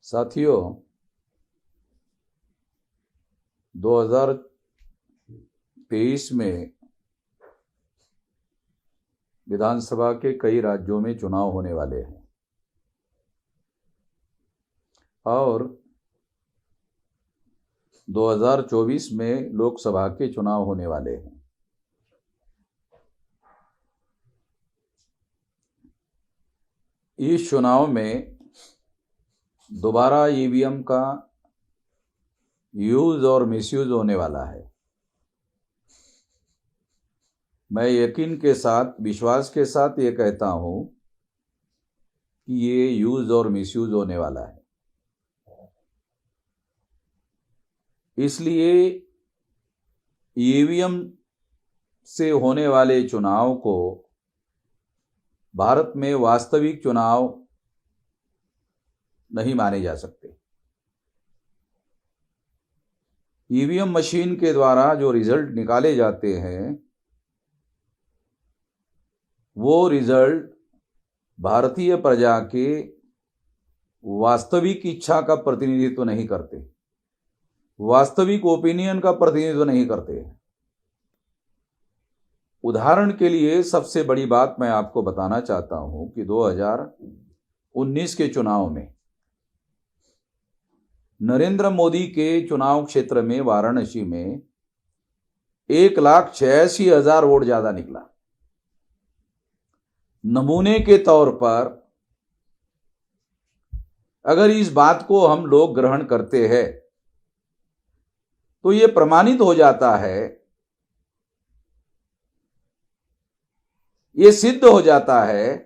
साथियों, 2023 में विधानसभा के कई राज्यों में चुनाव होने वाले हैं और 2024 में लोकसभा के चुनाव होने वाले हैं। इस चुनाव में दोबारा ईवीएम का यूज और मिसयूज होने वाला है। मैं यकीन के साथ, विश्वास के साथ ये कहता हूं कि ये यूज और मिसयूज होने वाला है। इसलिए ईवीएम से होने वाले चुनाव को भारत में वास्तविक चुनाव नहीं माने जा सकते। ईवीएम मशीन के द्वारा जो रिजल्ट निकाले जाते हैं वो रिजल्ट भारतीय प्रजा के वास्तविक इच्छा का प्रतिनिधित्व नहीं करते, वास्तविक ओपिनियन का प्रतिनिधित्व नहीं करते। उदाहरण के लिए सबसे बड़ी बात मैं आपको बताना चाहता हूं कि 2019 के चुनाव में नरेंद्र मोदी के चुनाव क्षेत्र में वाराणसी में 1,86,000 वोट ज्यादा निकला। नमूने के तौर पर अगर इस बात को हम लोग ग्रहण करते हैं तो ये प्रमाणित हो जाता है, ये सिद्ध हो जाता है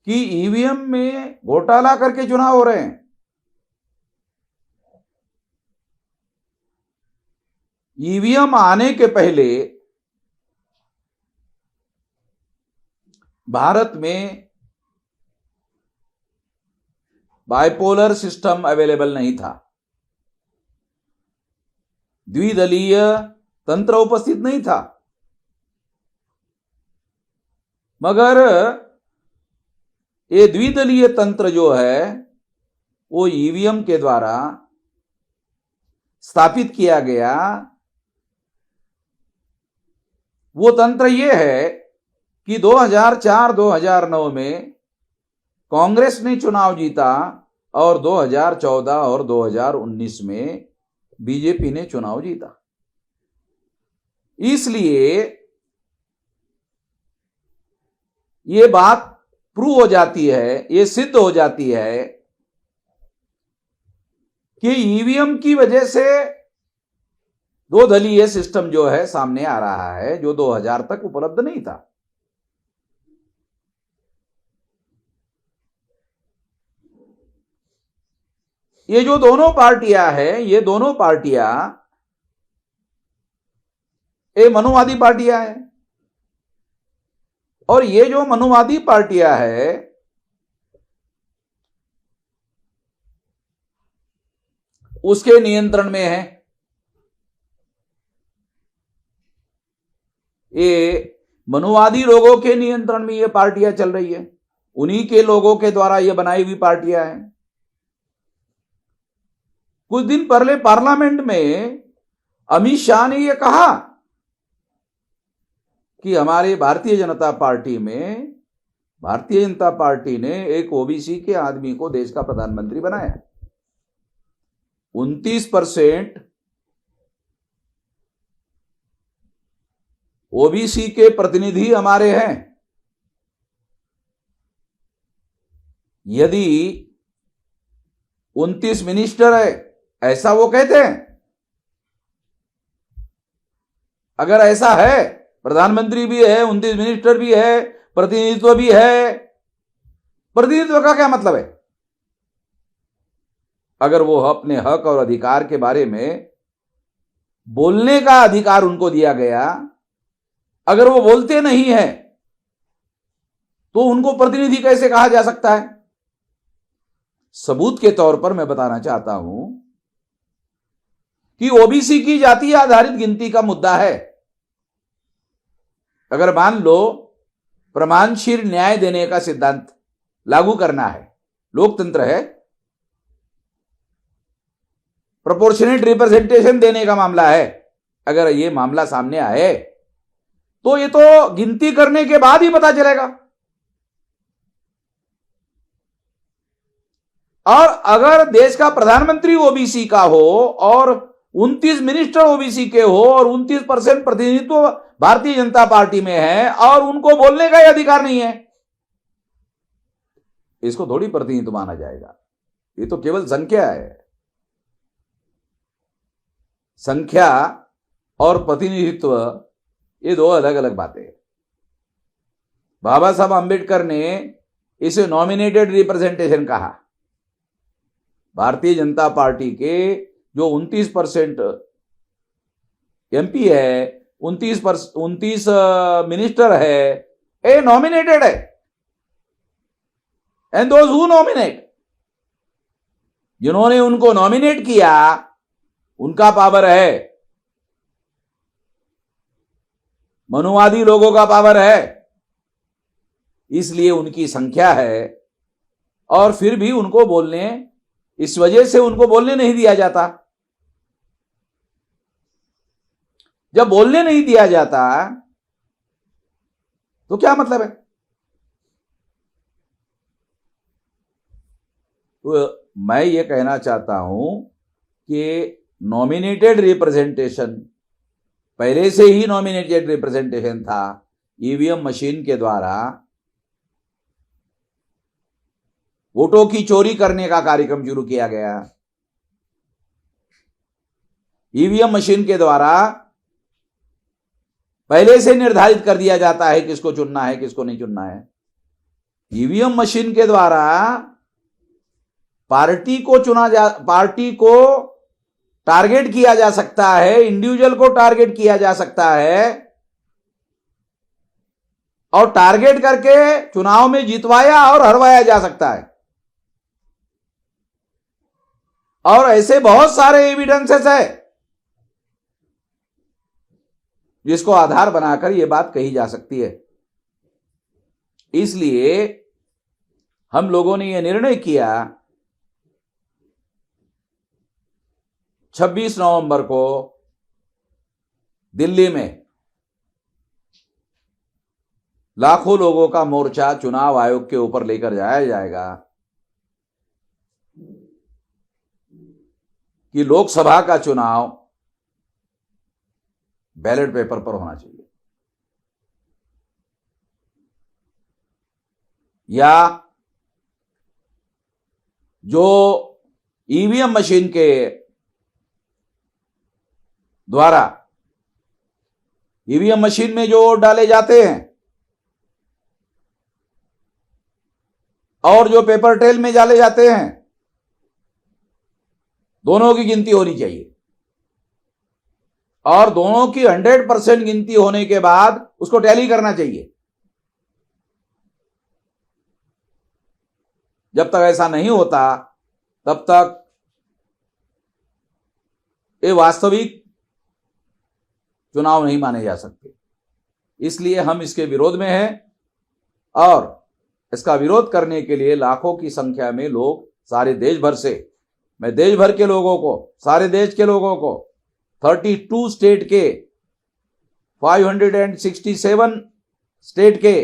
कि ईवीएम में घोटाला करके चुनाव हो रहे हैं। ईवीएम आने के पहले भारत में बाइपोलर सिस्टम अवेलेबल नहीं था, द्विदलीय तंत्र उपस्थित नहीं था। मगर ये द्विदलीय तंत्र जो है वो ईवीएम के द्वारा स्थापित किया गया। वो तंत्र ये है कि 2004-2009 में कांग्रेस ने चुनाव जीता और 2014 और 2019 में बीजेपी ने चुनाव जीता। इसलिए ये बात प्रूव हो जाती है, ये सिद्ध हो जाती है कि ईवीएम की वजह से दो दलीय सिस्टम जो है सामने आ रहा है, जो 2000 तक उपलब्ध नहीं था। ये जो दोनों पार्टियां हैं, ये दोनों पार्टियां ये मनुवादी पार्टियां हैं और ये जो मनुवादी पार्टियां हैं उसके नियंत्रण में है। ये मनुवादी लोगों के नियंत्रण में ये पार्टियां चल रही है, उन्हीं के लोगों के द्वारा ये बनाई हुई पार्टियां हैं। कुछ दिन पहले पार्लियामेंट में अमित शाह ने यह कहा कि हमारे भारतीय जनता पार्टी ने एक ओबीसी के आदमी को देश का प्रधानमंत्री बनाया। 29% ओबीसी के प्रतिनिधि हमारे हैं। यदि 29 मिनिस्टर है, ऐसा वो कहते हैं। अगर ऐसा है, प्रधानमंत्री भी है, 29 मिनिस्टर भी है, प्रतिनिधित्व भी है, प्रतिनिधित्व का क्या मतलब है? अगर वो अपने हक और अधिकार के बारे में बोलने का अधिकार उनको दिया गया, अगर वो बोलते नहीं है तो उनको प्रतिनिधि कैसे कहा जा सकता है? सबूत के तौर पर मैं बताना चाहता हूं कि ओबीसी की जातीय आधारित गिनती का मुद्दा है। अगर मान लो प्रमाणशील न्याय देने का सिद्धांत लागू करना है, लोकतंत्र है, प्रोपोर्शनेट रिप्रेजेंटेशन देने का मामला है। अगर ये मामला सामने आए तो ये तो गिनती करने के बाद ही पता चलेगा। और अगर देश का प्रधानमंत्री ओबीसी का हो और 29 मिनिस्टर ओबीसी के हो और 29% प्रतिनिधित्व भारतीय जनता पार्टी में है और उनको बोलने का ही अधिकार नहीं है, इसको थोड़ी प्रतिनिधित्व माना जाएगा। ये तो केवल संख्या है। संख्या और प्रतिनिधित्व ये दो अलग अलग बातें हैं। बाबा साहब अंबेडकर ने इसे नॉमिनेटेड रिप्रेजेंटेशन कहा। भारतीय जनता पार्टी के जो 29% एमपी है, 29 मिनिस्टर है, ए नॉमिनेटेड है। एंड दोज हु नॉमिनेट, जिन्होंने उनको नॉमिनेट किया उनका पावर है, मनुवादी लोगों का पावर है, इसलिए उनकी संख्या है। और फिर भी उनको बोलने, इस वजह से उनको बोलने नहीं दिया जाता। जब बोलने नहीं दिया जाता तो क्या मतलब है? तो मैं ये कहना चाहता हूं कि नॉमिनेटेड रिप्रेजेंटेशन, पहले से ही नॉमिनेटेड रिप्रेजेंटेशन था। ईवीएम मशीन के द्वारा वोटों की चोरी करने का कार्यक्रम शुरू किया गया। ईवीएम मशीन के द्वारा पहले से निर्धारित कर दिया जाता है किसको चुनना है, किसको नहीं चुनना है। ईवीएम मशीन के द्वारा पार्टी को टारगेट किया जा सकता है, इंडिविजुअल को टारगेट किया जा सकता है और टारगेट करके चुनाव में जितवाया और हरवाया जा सकता है। और ऐसे बहुत सारे एविडेंसेस है जिसको आधार बनाकर यह बात कही जा सकती है। इसलिए हम लोगों ने यह निर्णय किया 26 नवंबर को दिल्ली में लाखों लोगों का मोर्चा चुनाव आयोग के ऊपर लेकर जाया जाएगा कि लोकसभा का चुनाव बैलेट पेपर पर होना चाहिए, या जो ईवीएम मशीन के द्वारा ईवीएम मशीन में जो वोट डाले जाते हैं और जो पेपर ट्रेल में डाले जाते हैं, दोनों की गिनती होनी चाहिए। और दोनों की 100% गिनती होने के बाद उसको टैली करना चाहिए। जब तक ऐसा नहीं होता तब तक ये वास्तविक चुनाव नहीं माने जा सकते। इसलिए हम इसके विरोध में हैं और इसका विरोध करने के लिए लाखों की संख्या में लोग सारे देश भर से, मैं देश भर के लोगों को, सारे देश के लोगों को, 32 स्टेट के, 567 स्टेट के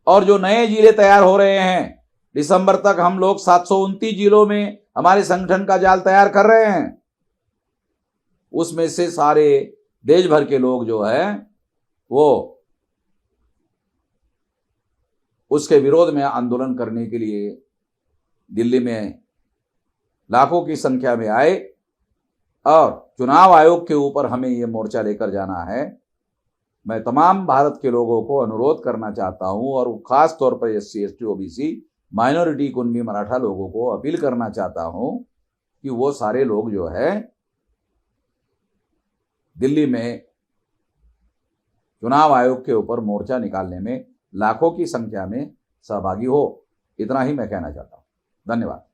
और जो नए जिले तैयार हो रहे हैं, दिसंबर तक हम लोग 729 जिलों में हमारे संगठन का जाल तैयार कर रहे हैं। उसमें से सारे देश भर के लोग जो है वो उसके विरोध में आंदोलन करने के लिए दिल्ली में लाखों की संख्या में आए और चुनाव आयोग के ऊपर हमें ये मोर्चा लेकर जाना है। मैं तमाम भारत के लोगों को अनुरोध करना चाहता हूं और खास तौर पर SC ST OBC minority कुनबी Maratha लोगों को अपील करना चाहता हूं कि वो सारे लोग जो है दिल्ली में चुनाव आयोग के ऊपर मोर्चा निकालने में लाखों की संख्या में सहभागी हो। इतना ही मैं कहना चाहता हूं। धन्यवाद।